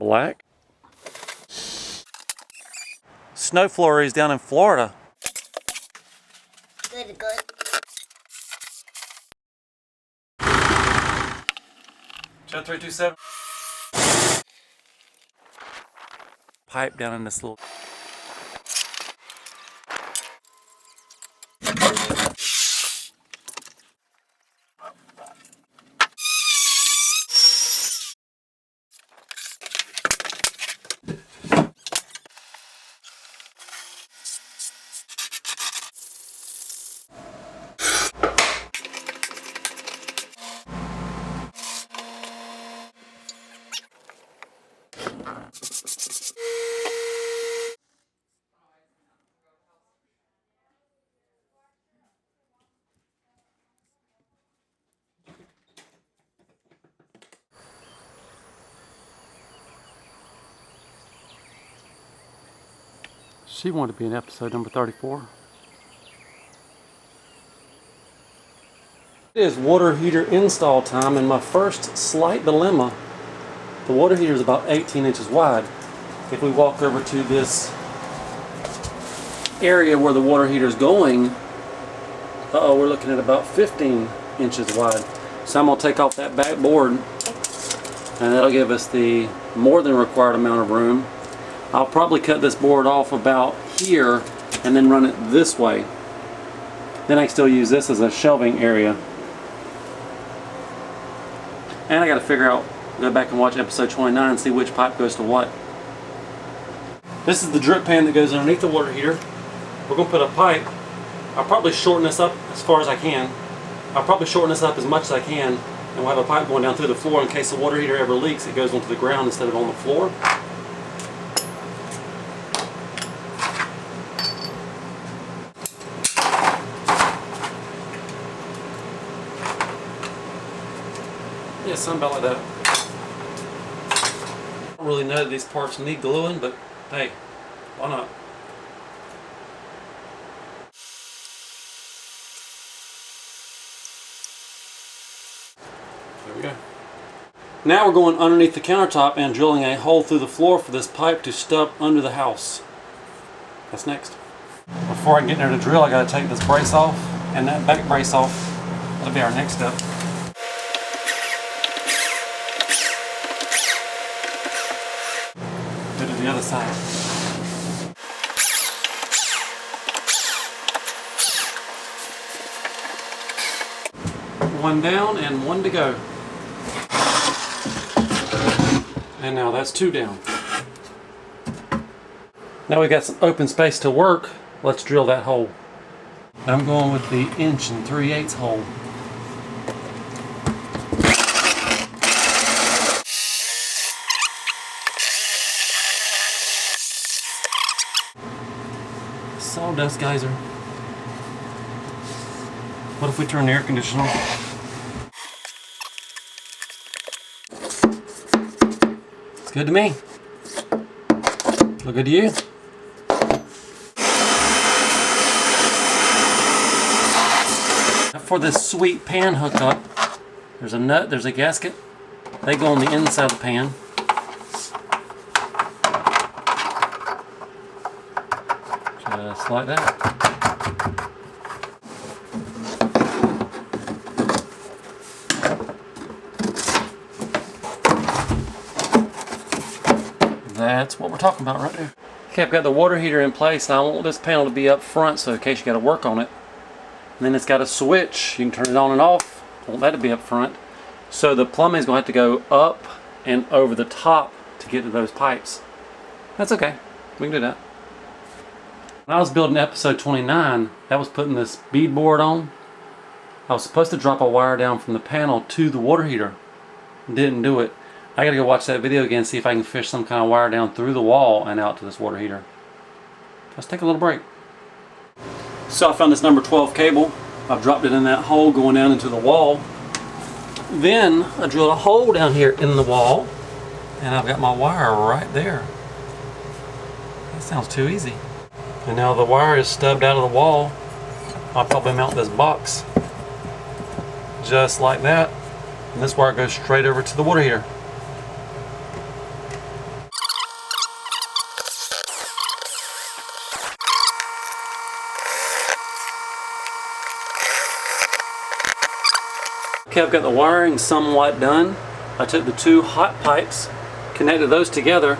Black. Snow flurries down in Florida. Good. Shot 327. Pipe down in this little. She wanted to be in episode number 34. It is water heater install time, and my first slight dilemma. The water heater is about 18 inches wide. If we walk over to this area where the water heater is going, we're looking at about 15 inches wide. So I'm going to take off that back board, and that'll give us the more than required amount of room. I'll probably cut this board off about here and then run it this way. Then I can still use this as a shelving area. And I got to figure out, go back and watch episode 29 and see which pipe goes to what. This is the drip pan that goes underneath the water heater. We're going to put a pipe. I'll probably shorten this up as far as I can. I'll probably shorten this up as much as I can, and we'll have a pipe going down through the floor in case the water heater ever leaks. It goes onto the ground instead of on the floor. Yeah, something about like that. I don't really know that these parts need gluing, but hey, why not? There we go. Now we're going underneath the countertop and drilling a hole through the floor for this pipe to stub under the house. That's next. Before I can get in there to drill, I gotta take this brace off and that back brace off. That'll be our next step. Do to the other side. One down and one to go. And now that's two down. Now we got some open space to work. Let's drill that hole. I'm going with the 1 3/8" hole. Sawdust geyser. What if we turn the air conditioner on? It's good to me. Look good to you? For this sweet pan hookup, there's a nut, there's a gasket. They go on the inside of the pan. Just like that. That's what we're talking about right there. Okay, I've got the water heater in place, and I want this panel to be up front so in case you got to work on it. And then it's got a switch. You can turn it on and off. I want that to be up front. So the plumbing is going to have to go up and over the top to get to those pipes. That's okay. We can do that. When I was building episode 29, that was putting this beadboard on. I was supposed to drop a wire down from the panel to the water heater. Didn't do it. I gotta go watch that video again, see if I can fish some kind of wire down through the wall and out to this water heater. Let's take a little break. So I found this number 12 cable. I've dropped it in that hole going down into the wall. Then I drilled a hole down here in the wall, and I've got my wire right there. That sounds too easy. And now the wire is stubbed out of the wall. I'll probably mount this box just like that. And this wire goes straight over to the water heater. Okay, I've got the wiring somewhat done. I took the two hot pipes, connected those together,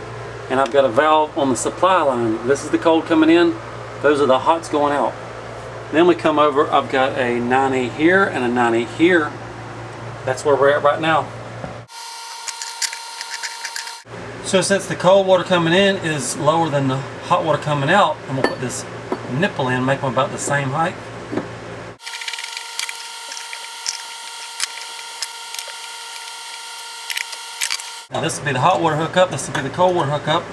and I've got a valve on the supply line. This is the cold coming in, those are the hots going out. Then we come over, I've got a 90 here and a 90 here. That's where we're at right now. So since the cold water coming in is lower than the hot water coming out, I'm gonna put this nipple in, make them about the same height. Now this will be the hot water hookup, this will be the cold water hookup.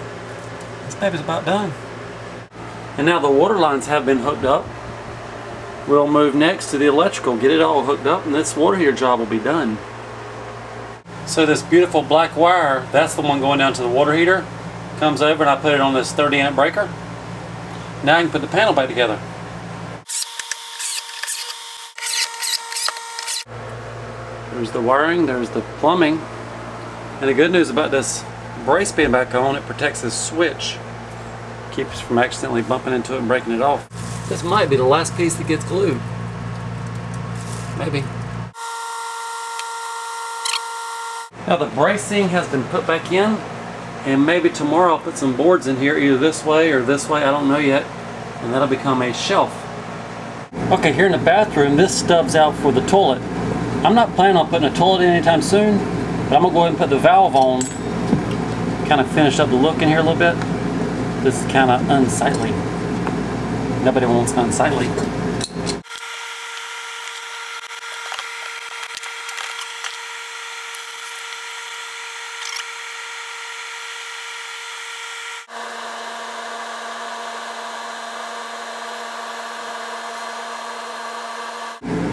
This baby's about done. And now the water lines have been hooked up. We'll move next to the electrical, get it all hooked up, and this water heater job will be done. So this beautiful black wire, that's the one going down to the water heater. Comes over and I put it on this 30 amp breaker. Now I can put the panel back together. There's the wiring, there's the plumbing. And the good news about this brace being back on, it protects this switch. Keeps us from accidentally bumping into it and breaking it off. This might be the last piece that gets glued. Maybe. Now the bracing has been put back in, and maybe tomorrow I'll put some boards in here, either this way or this way, I don't know yet, and that'll become a shelf. Okay, here in the bathroom, this stubs out for the toilet. I'm not planning on putting a toilet in anytime soon, but I'm gonna go ahead and put the valve on, kind of finish up the look in here a little bit. This is kind of unsightly. Nobody wants unsightly.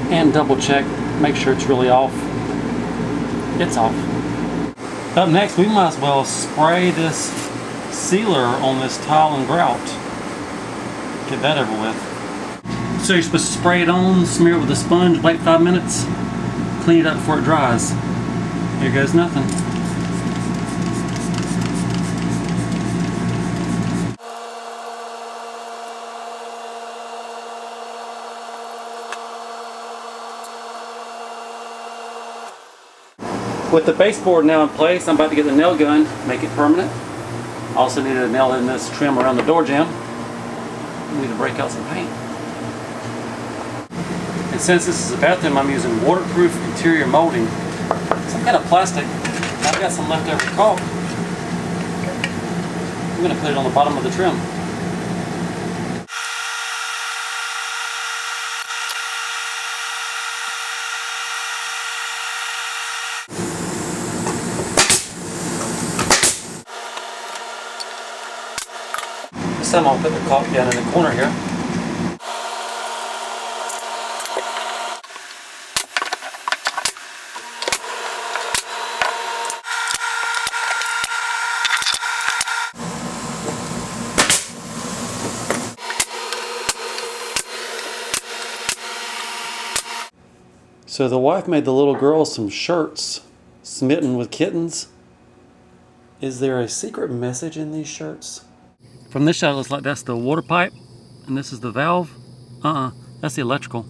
And double check, make sure it's really off. It's off. Up next, we might as well spray this sealer on this tile and grout. Get that over with. So you're supposed to spray it on, smear it with a sponge, wait 5 minutes, clean it up before it dries. Here goes nothing. With the baseboard now in place, I'm about to get the nail gun, make it permanent. I also need to nail in this trim around the door jamb. I need to break out some paint. And since this is a bathroom, I'm using waterproof interior molding. Some kind of plastic. I've got some leftover caulk. I'm going to put it on the bottom of the trim. This time I'll put the caulk down in the corner here. So the wife made the little girl some shirts, smitten with kittens. Is there a secret message in these shirts? From this shot, it looks like that's the water pipe, and this is the valve. That's the electrical.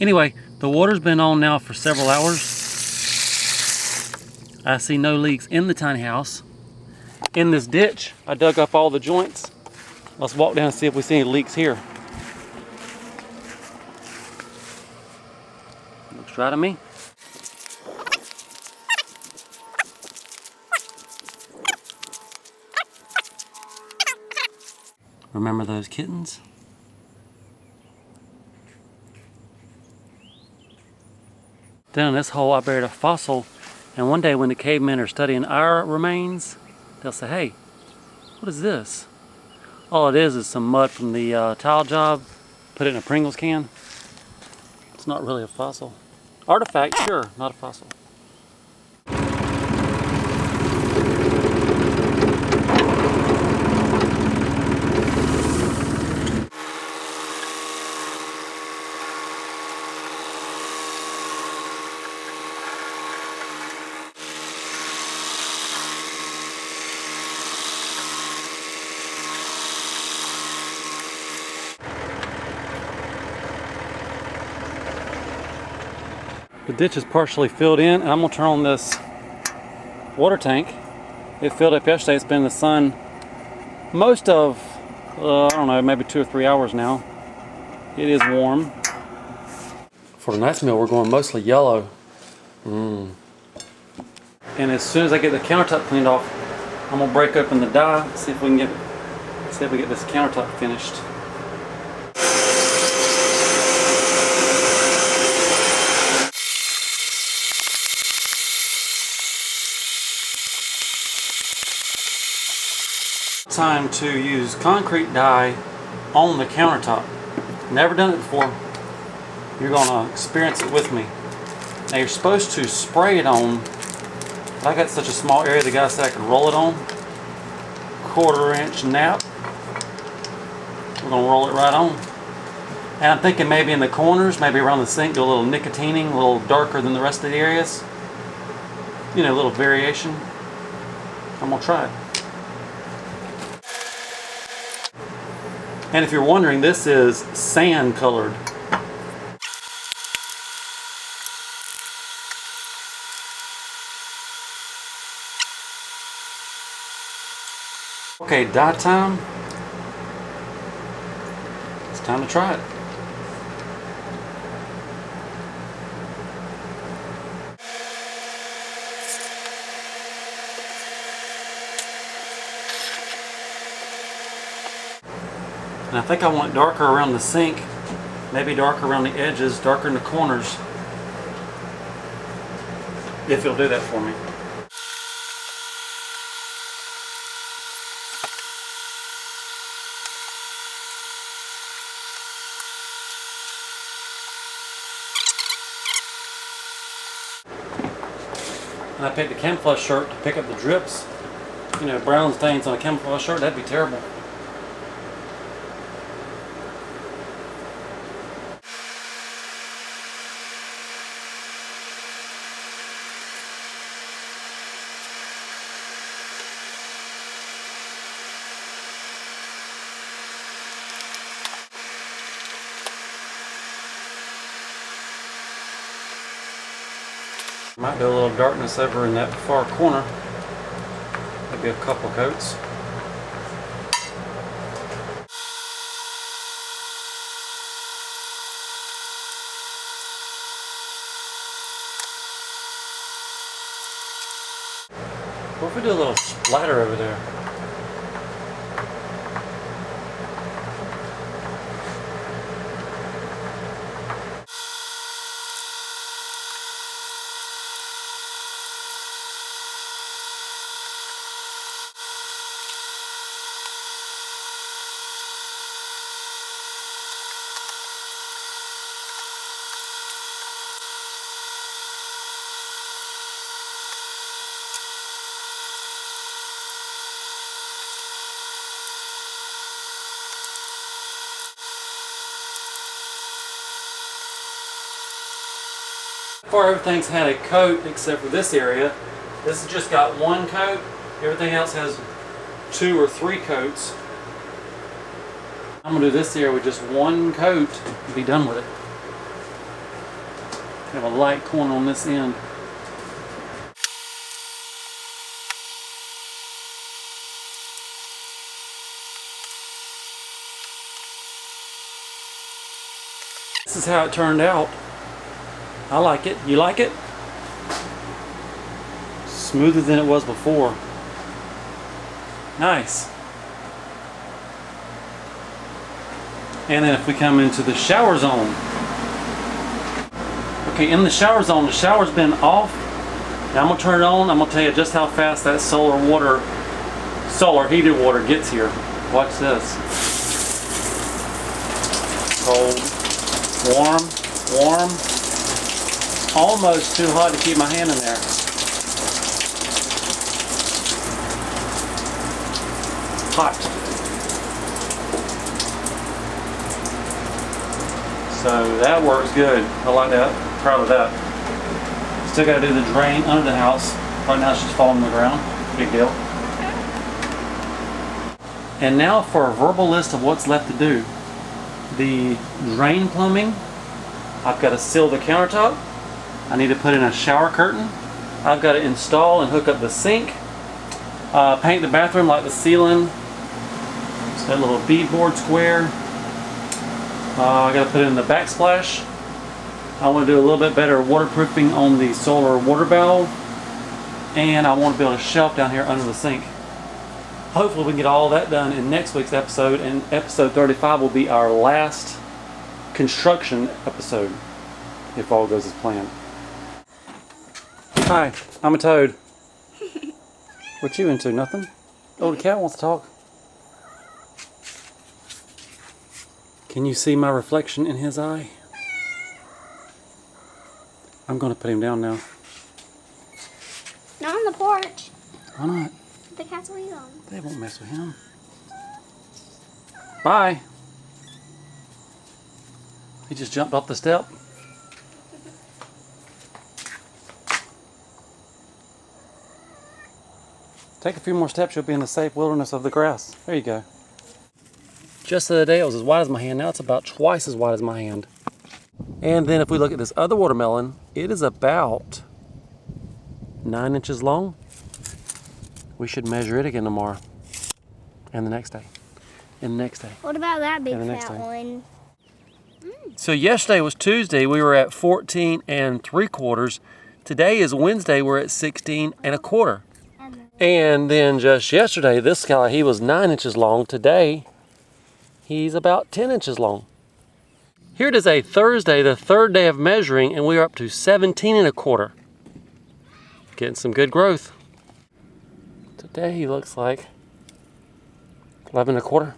Anyway, the water's been on now for several hours. I see no leaks in the tiny house. In this ditch, I dug up all the joints. Let's walk down and see if we see any leaks here. Looks right to me. Remember those kittens? Down in this hole I buried a fossil, and one day when the cavemen are studying our remains, they'll say, hey, what is this? All it is some mud from the tile job, put it in a Pringles can. It's not really a fossil. Artifact, sure, not a fossil. The ditch is partially filled in, and I'm gonna turn on this water tank. It filled up yesterday. It's been in the sun most of, I don't know, maybe 2 or 3 hours now. It is warm. For tonight's meal, we're going mostly yellow. And as soon as I get the countertop cleaned off, I'm gonna break open the die, see if we get this countertop finished. Time to use concrete dye on the countertop. Never done it before. You're gonna experience it with me. Now you're supposed to spray it on, but I got such a small area the guy said I could roll it on. 1/4 inch nap. We're gonna roll it right on. And I'm thinking maybe in the corners, maybe around the sink, do a little nicotining, a little darker than the rest of the areas. You know, a little variation. I'm gonna try it. And if you're wondering, this is sand colored. Okay, dye time. It's time to try it. And I think I want darker around the sink, maybe darker around the edges, darker in the corners. If you'll do that for me. And I picked a camouflage shirt to pick up the drips. You know, brown stains on a camouflage shirt, that'd be terrible. Might be a little darkness over in that far corner. Maybe a couple coats. What if we do a little splatter over there? So far everything's had a coat except for this area. This has just got one coat. Everything else has 2 or 3 coats. I'm gonna do this area with just one coat and be done with it. Have a light corner on this end. This is how it turned out. I like it. You like it? Smoother than it was before. Nice. And then if we come into the shower zone. Okay, in the shower zone, the shower's been off. Now I'm gonna turn it on. I'm gonna tell you just how fast that solar heated water gets here. Watch this. Cold, warm, warm. Almost too hot to keep my hand in there. Hot. So that works good. I like that. Proud of that. Still got to do the drain under the house. Right now it's just falling on the ground. Big deal. And now for a verbal list of what's left to do. The drain plumbing. I've got to seal the countertop. I need to put in a shower curtain. I've got to install and hook up the sink. Paint the bathroom like the ceiling. Just that little beadboard square. I got to put in the backsplash. I want to do a little bit better waterproofing on the solar water valve. And I want to build a shelf down here under the sink. Hopefully we can get all that done in next week's episode, and episode 35 will be our last construction episode, if all goes as planned. Hi, I'm a toad. What you into? Nothing? Oh, the cat wants to talk. Can you see my reflection in his eye? I'm going to put him down now. Not on the porch. Why not? The cats will eat them. They won't mess with him. Bye. He just jumped off the step. Take a few more steps, you'll be in the safe wilderness of the grass. There you go. Just the other day it was as wide as my hand. Now it's about twice as wide as my hand. And then if we look at this other watermelon, it is about 9 inches long. We should measure it again tomorrow. And the next day. And the next day. What about that big And the next fat day. one? So yesterday was Tuesday. We were at 14 3/4. Today is Wednesday. We're at 16 1/4. And then just yesterday, this guy, he was 9 inches long. Today, he's about 10 inches long. Here it is a Thursday, the third day of measuring, and we are up to 17 1/4. Getting some good growth. Today he looks like 11 1/4.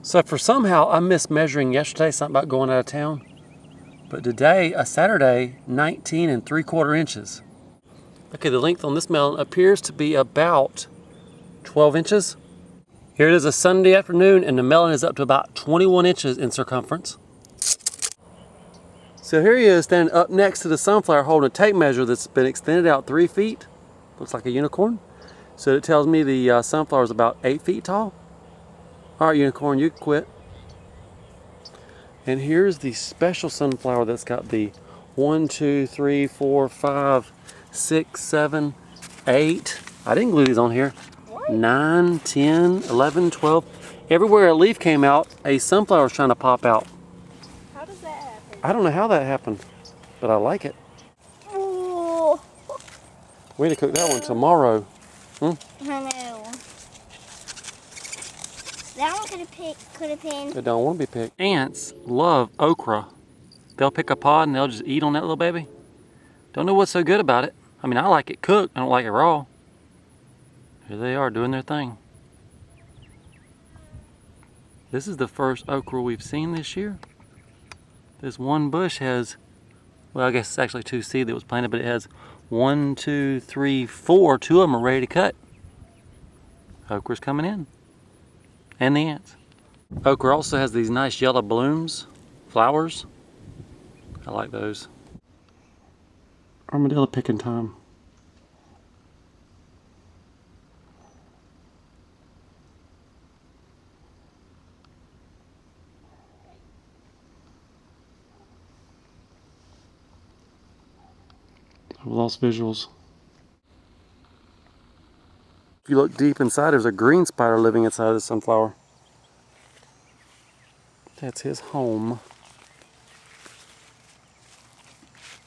So for somehow I missed measuring yesterday, something about going out of town. But today, a Saturday, 19 3/4 inches. Okay, the length on this melon appears to be about 12 inches. Here it is a Sunday afternoon, and the melon is up to about 21 inches in circumference. So here he is standing up next to the sunflower holding a tape measure that's been extended out 3 feet. Looks like a unicorn. So it tells me the sunflower is about 8 feet tall. All right, unicorn, you can quit. And here's the special sunflower that's got the 1, 2, 3, 4, 5, 6, 7, 8. I didn't glue these on here. 9, 10, 11, 12. Everywhere a leaf came out, a sunflower is trying to pop out. How does that happen? I don't know how that happened, but I like it. Ooh. Way to cook that one tomorrow. I know. That one could have been. They don't want to be picked. Ants love okra. They'll pick a pod and they'll just eat on that little baby. Don't know what's so good about it. I mean, I like it cooked. I don't like it raw. Here they are doing their thing. This is the first okra we've seen this year. This one bush has, well, I guess it's actually 2 seed that was planted, but it has 1, 2, 3, 4. 2 of them are ready to cut. Okra's coming in. And the ants. Okra also has these nice yellow blooms, flowers. I like those. Armadillo picking time. I've lost visuals. If you look deep inside, there's a green spider living inside of the sunflower. That's his home.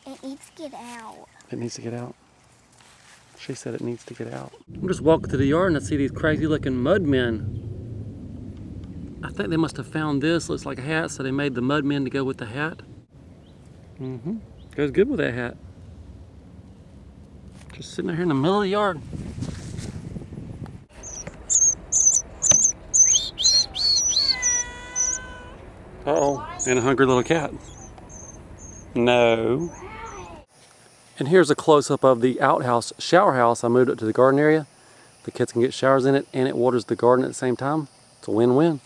It needs to get out. It needs to get out. She said it needs to get out. I'm just walking through the yard and I see these crazy looking mudmen. I think they must have found this. Looks like a hat, so they made the mudmen to go with the hat. Goes good with that hat. Just sitting here in the middle of the yard. Uh-oh, and a hungry little cat. No. And here's a close-up of the outhouse shower house. I moved it to the garden area. The kids can get showers in it, and it waters the garden at the same time. It's a win-win.